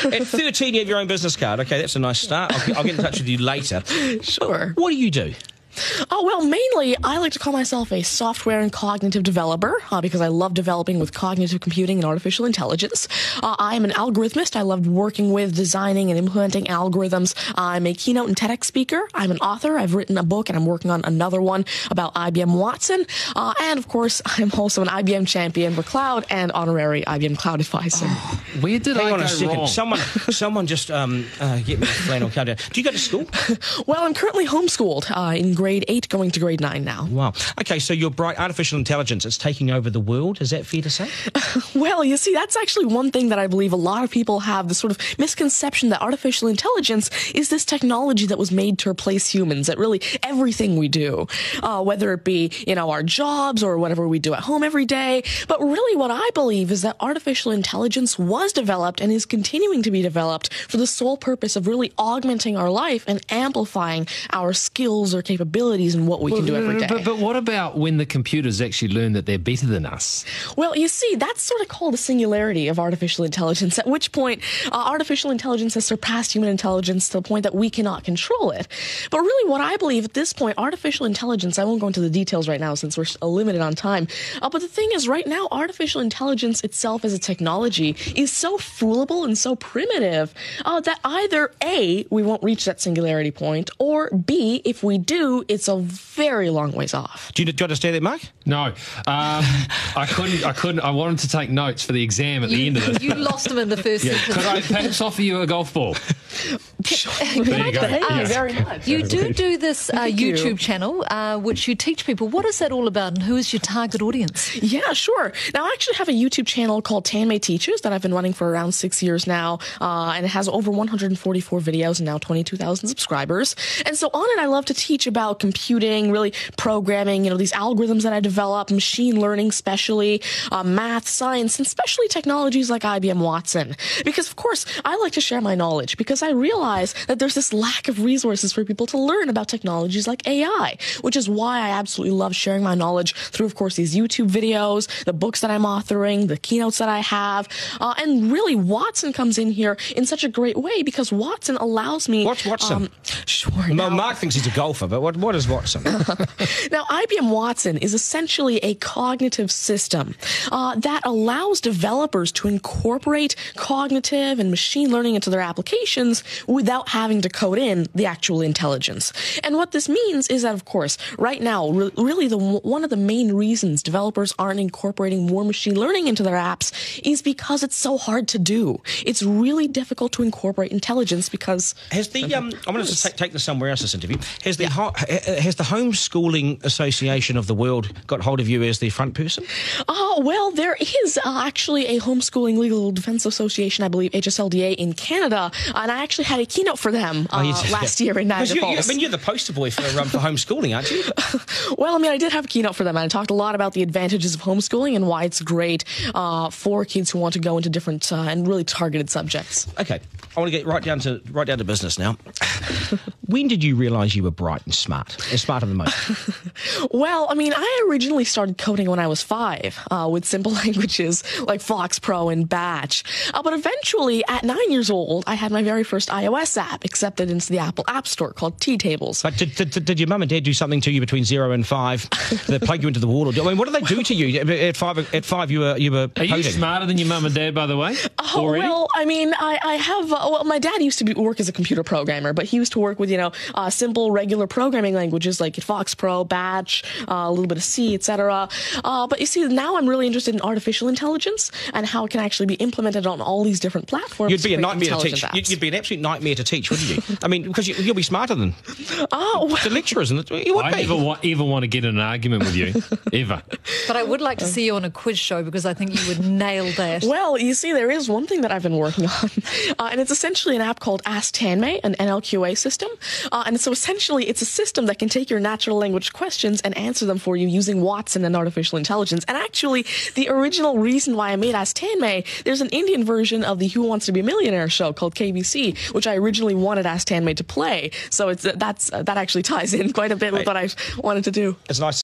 At 13, you have your own business card. Okay, that's a nice start. I'll get in touch with you later. Sure. What do you do? Oh, well, mainly I like to call myself a software and cognitive developer because I love developing with cognitive computing and artificial intelligence. I am an algorithmist. I love working with, designing, and implementing algorithms. I'm a keynote and TEDx speaker. I'm an author. I've written a book, and I'm working on another one about IBM Watson. And, of course, I'm also an IBM champion for cloud and honorary IBM cloud advisor. Oh, where did Hang I on go a second. wrong? Someone just get me a flannel countdown. Do you go to school? Well, I'm currently homeschooled in grade 8, going to grade 9 now. Wow. Okay, so you're bright. Artificial intelligence, it's taking over the world. Is that fair to say? Well, you see, that's actually one thing that I believe a lot of people have, the sort of misconception that artificial intelligence is this technology that was made to replace humans at really everything we do, whether it be, our jobs or whatever we do at home every day. But really what I believe is that artificial intelligence was developed and is continuing to be developed for the sole purpose of really augmenting our life and amplifying our skills or capabilities and what we can do every day. But what about when the computers actually learn that they're better than us? Well, you see, that's sort of called a singularity of artificial intelligence, at which point artificial intelligence has surpassed human intelligence to the point that we cannot control it. But really what I believe at this point, artificial intelligence, I won't go into the details right now since we're limited on time, but the thing is right now, artificial intelligence itself as a technology is so foolable and so primitive that either A, we won't reach that singularity point, or B, if we do, it's a very long ways off. Do you understand that, Mark? No. I couldn't. I wanted to take notes for the exam at the end of this. You lost them in the first sentence. Could I perhaps offer you a golf ball? There you go. Thank you very much. You do this YouTube channel, which you teach people. What is that all about, and who is your target audience? Yeah, sure. Now, I actually have a YouTube channel called Tanmay Teaches that I've been running for around 6 years now, and it has over 144 videos and now 22,000 subscribers. And so on it, I love to teach about computing, really programming, these algorithms that I develop, machine learning especially, math, science, and especially technologies like IBM Watson. Because, of course, I like to share my knowledge because I realize that there's this lack of resources for people to learn about technologies like AI, which is why I absolutely love sharing my knowledge through, of course, these YouTube videos, the books that I'm authoring, the keynotes that I have, and really Watson comes in here in such a great way because Watson allows me... What's Watson? Sure. Mark thinks he's a golfer, but what is Watson? Now, IBM Watson is essentially a cognitive system that allows developers to incorporate cognitive and machine learning into their applications without having to code in the actual intelligence. And what this means is that, of course, right now, really one of the main reasons developers aren't incorporating more machine learning into their apps is because it's so hard to do. It's really difficult to incorporate intelligence because... I'm going to take this somewhere else, this interview. Has the Homeschooling Association of the World got hold of you as the front person? Well, there is actually a Homeschooling Legal Defense Association, I believe, HSLDA in Canada, and I actually had a keynote for them last year in Niagara Falls. You're the poster boy for homeschooling, aren't you? Well, I did have a keynote for them, and I talked a lot about the advantages of homeschooling and why it's great for kids who want to go into different and really targeted subjects. Okay, I want to get right down to business now. When did you realise you were bright and smarter than most? Well, I originally started coding when I was 5 with simple languages like Fox Pro and Batch. But eventually, at 9 years old, I had my very first iOS app accepted into the Apple App Store called T-Tables. But did your mum and dad do something to you between 0 and 5 that plug you into the wall? What did they do to you? At five, you were coding. Are you smarter than your mum and dad, by the way? Already? Well, I have... my dad used to work as a computer programmer, but he used to work with, simple, regular programming languages like Fox Pro, Batch, a little bit of C, etc. But you see, now I'm really interested in artificial intelligence and how it can actually be implemented on all these different platforms. You'd be a nightmare to teach. You'd be an absolute nightmare to teach, wouldn't you? Because you'll be smarter than the lecturers. I never ever want to get in an argument with you, ever. But I would like to see you on a quiz show because I think you would nail that. Well, you see, there is one thing that I've been working on, and it's essentially an app called Ask Tanmay, an NLQA system. And so essentially, it's a system that can take your natural language questions and answer them for you using Watson and artificial intelligence. And actually, the original reason why I made Ask Tanmay, there's an Indian version of the Who Wants to Be a Millionaire show called KBC, which I originally wanted Ask Tanmay to play. So that actually ties in quite a bit with what I wanted to do. It's nice.